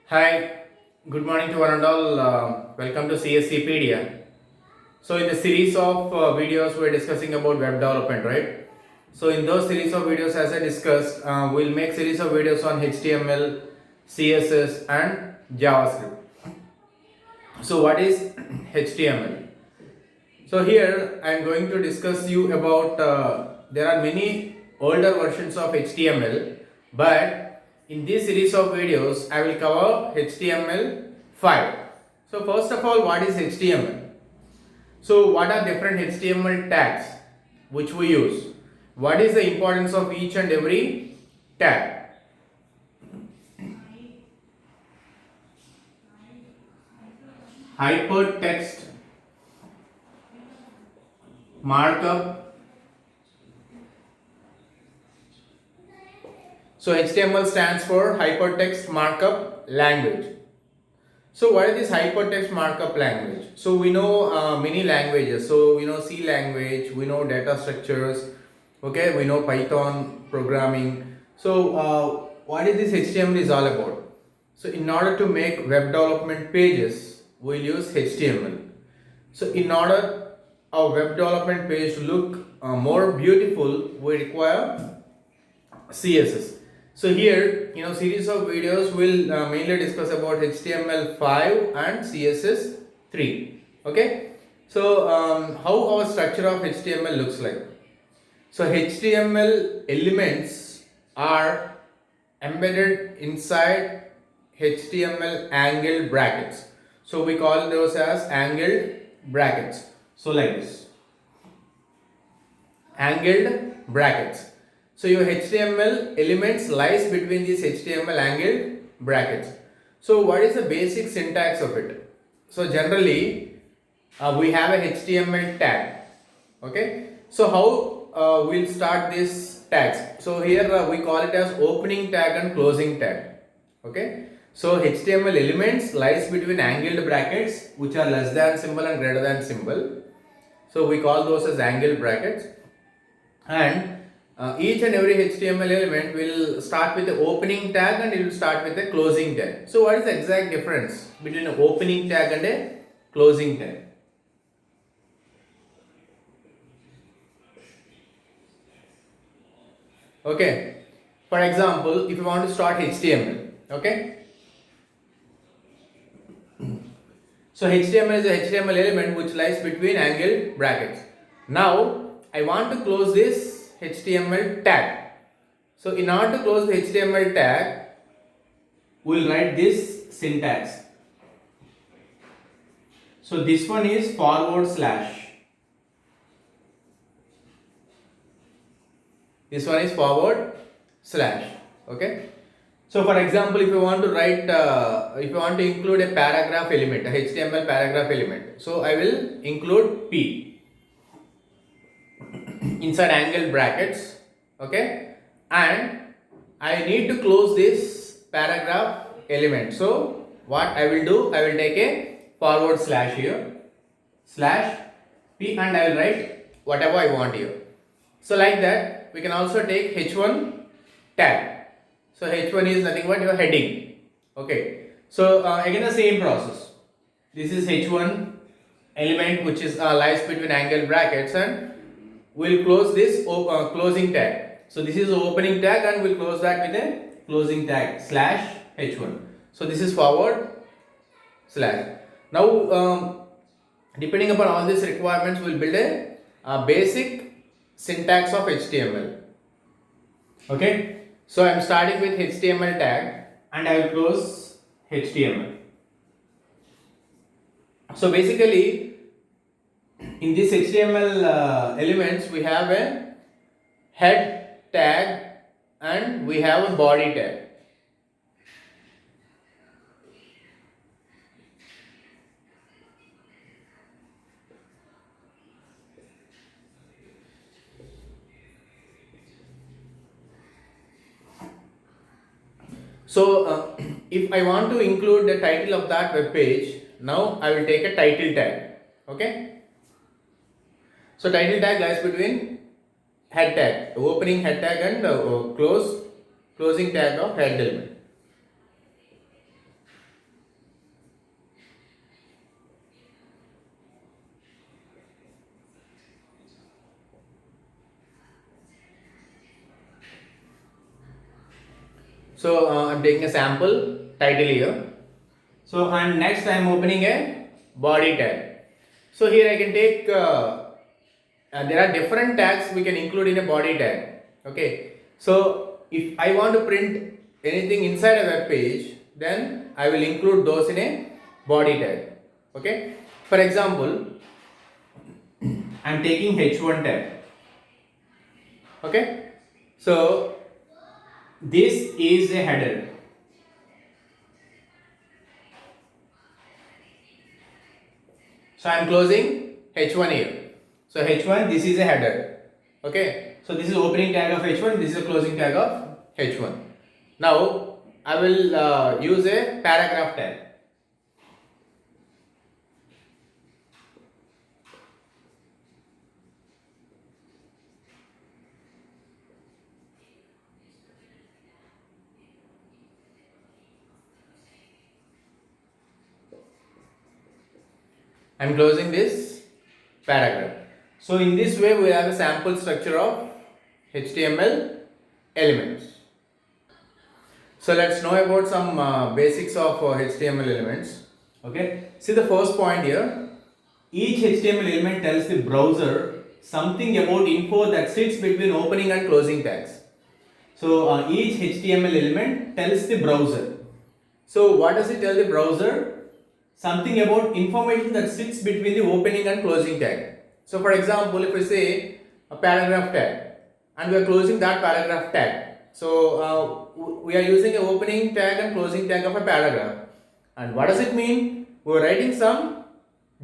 Hi, good morning to one and all. Welcome to CSCpedia. So, in the series of videos, we're discussing about web development, right? So, in those series of videos, as I discussed, we'll make series of videos on HTML, CSS, and JavaScript. So, what is HTML? So, here I'm going to discuss you about there are many older versions of HTML, but in this series of videos, I will cover HTML5. So, first of all, what is HTML? So, what are different HTML tags which we use? What is the importance of each and every tag? Hypertext markup. So, HTML stands for Hypertext Markup Language. So what is this hypertext markup language? So we know many languages. So we know C language, we know data structures, okay, we know Python programming. So what is this HTML is all about? So in order to make web development pages, we'll use HTML. So in order our web development page to look more beautiful, we require CSS. So here, series of videos will mainly discuss about HTML5 and CSS3. Okay. So how our structure of HTML looks like. So HTML elements are embedded inside HTML angled brackets. So we call those as angled brackets. So like this, angled brackets. So your HTML elements lies between these HTML angled brackets. So what is the basic syntax of it? So generally we have a HTML tag. Okay. So how we'll start these tags? So here we call it as opening tag and closing tag. Okay. So HTML elements lies between angled brackets which are less than symbol and greater than symbol. So we call those as angled brackets, and each and every HTML element will start with the opening tag and it will start with a closing tag. So what is the exact difference between an opening tag and a closing tag? Okay, for example, if you want to start HTML, okay, so HTML is a HTML element which lies between angled brackets. Now I want to close this HTML tag. So in order to close the HTML tag, we'll write this syntax. So this one is forward slash. This one is forward slash. Okay. So for example, if you want to write, if you want to include a paragraph element, a HTML paragraph element, so I will include P inside angled brackets. Okay. And I need to close this paragraph element. So what I will do, I will take a forward slash here, slash P, and I will write whatever I want here. So like that, we can also take H1 tag. So H1 is nothing but your heading. Okay. So again the same process. This is H1 element which is lies between angle brackets, and we'll close this closing tag. So this is the opening tag and we'll close that with a closing tag slash H1. So this is forward slash. Now depending upon all these requirements, we'll build a basic syntax of HTML. Okay, so I'm starting with HTML tag and I will close HTML. So basically, in this HTML elements, we have a head tag and we have a body tag. So if I want to include the title of that web page, now I will take a title tag. Okay. So title tag lies between head tag, opening head tag and closing tag of head element. So I'm taking a sample title here. So and next I am opening a body tag. So here I can take there are different tags we can include in a body tag. Okay. So if I want to print anything inside a web page, then I will include those in a body tag. Okay. For example, I am taking H1 tag. Okay. So this is a header. So I am closing H1 here. So H1, this is a header. Okay. So this is opening tag of H1, this is a closing tag of H1. Now I will use a paragraph tag. I am closing this paragraph. So in this way we have a sample structure of HTML elements. So let's know about some basics of HTML elements. Okay. See the first point here. Each HTML element tells the browser something about info that sits between opening and closing tags. So each HTML element tells the browser. So what does it tell the browser? Something about information that sits between the opening and closing tag. So for example, if we say a paragraph tag and we are closing that paragraph tag. So we are using an opening tag and closing tag of a paragraph. And what does it mean? We are writing some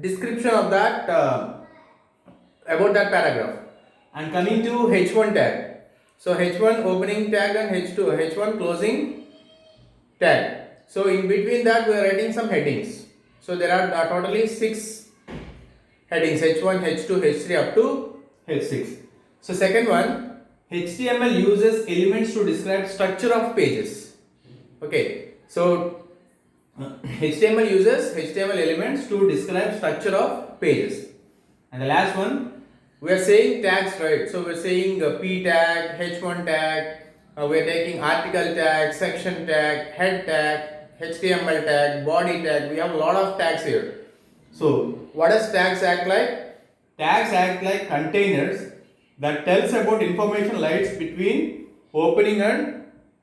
description of that about that paragraph. And coming to H1 tag. So H1 opening tag and H1 closing tag. So in between that we are writing some headings. So there are totally 6 headings, H1, H2, H3 up to H6. So second one, HTML uses elements to describe structure of pages. Okay, so HTML uses HTML elements to describe structure of pages. And the last one, we are saying tags, right? So we are saying P tag, H1 tag, we are taking article tag, section tag, head tag, HTML tag, body tag. We have a lot of tags here. So what does tags act like? Tags act like containers that tells about information lies between opening and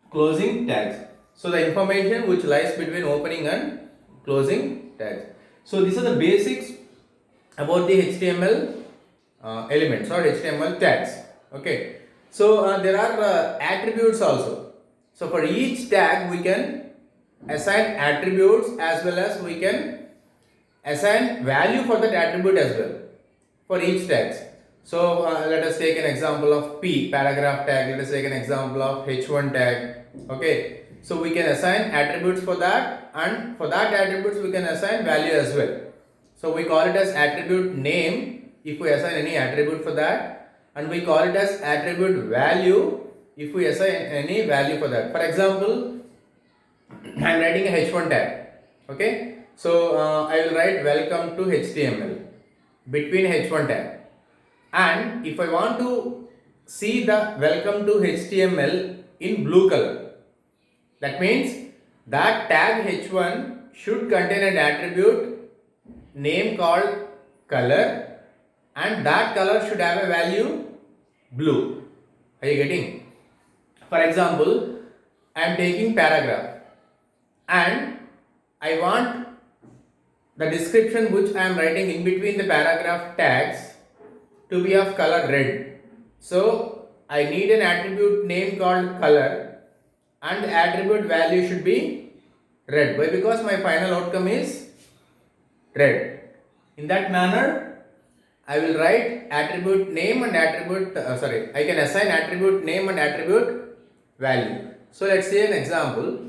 closing tags. So the information which lies between opening and closing tags. So these are the basics about the HTML elements or HTML tags. Okay. So there are attributes also. So for each tag we can assign attributes as well as we can assign value for that attribute as well for each tags. So let us take an example of P paragraph tag. Let us take an example of H1 tag. Okay. So we can assign attributes for that, and for that attributes we can assign value as well. So we call it as attribute name if we assign any attribute for that, and we call it as attribute value if we assign any value for that. For example, I am writing a H1 tag. Okay. So I will write welcome to HTML between H1 tag. And if I want to see the welcome to HTML in blue color, that means that tag H1 should contain an attribute name called color, and that color should have a value blue. Are you getting? For example, I am taking paragraph and I want the description which I am writing in between the paragraph tags to be of color red. So I need an attribute name called color, and the attribute value should be red. Why? Because my final outcome is red. In that manner, I will write attribute name and attribute, I can assign attribute name and attribute value. So let's see an example.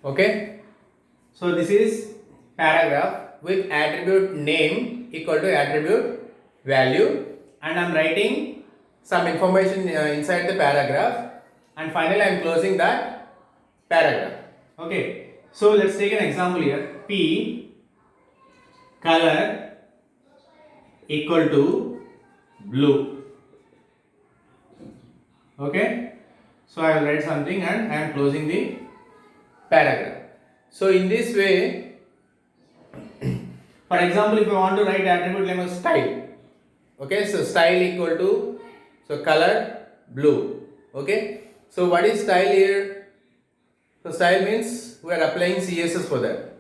Okay. So this is paragraph with attribute name equal to attribute value, and I'm writing some information inside the paragraph, and finally I'm closing that paragraph. Okay. So let's take an example here. P color equal to blue. Okay. So I will write something and I am closing the paragraph. So in this way, for example, if I want to write attribute name as style, okay, so style equal to, so color blue. Okay, so what is style here? So style means we are applying CSS for that.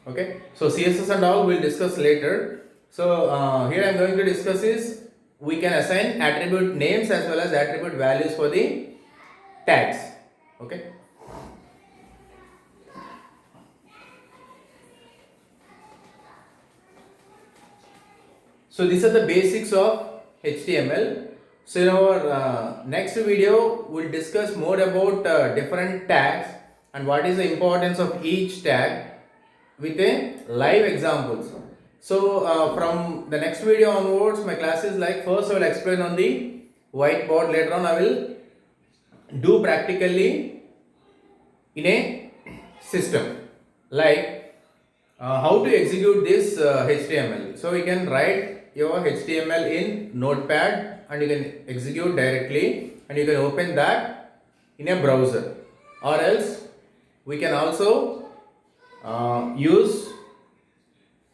Okay, so CSS and all we'll discuss later. So here I am going to discuss is we can assign attribute names as well as attribute values for the tags. Okay. So these are the basics of HTML. So in our next video, we'll discuss more about different tags and what is the importance of each tag with a live examples. So from the next video onwards, my class is like first I will explain on the whiteboard. Later on, I will do practically in a system like how to execute this HTML. So we can write your HTML in Notepad and you can execute directly, and you can open that in a browser, or else we can also use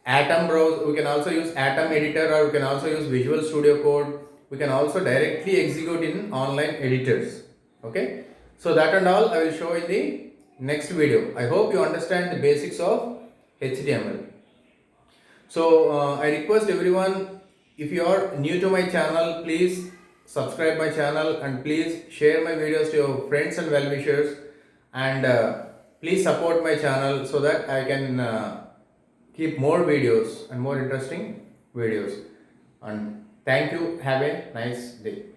Atom browser. We can also use Atom editor, or we can also use Visual Studio Code. We can also directly execute in online editors. Okay, so that and all I will show in the next video. I hope you understand the basics of HTML. So I request everyone, if you are new to my channel, please subscribe my channel and please share my videos to your friends and well-wishers, and please support my channel so that I can keep more videos and more interesting videos. And thank you. Have a nice day.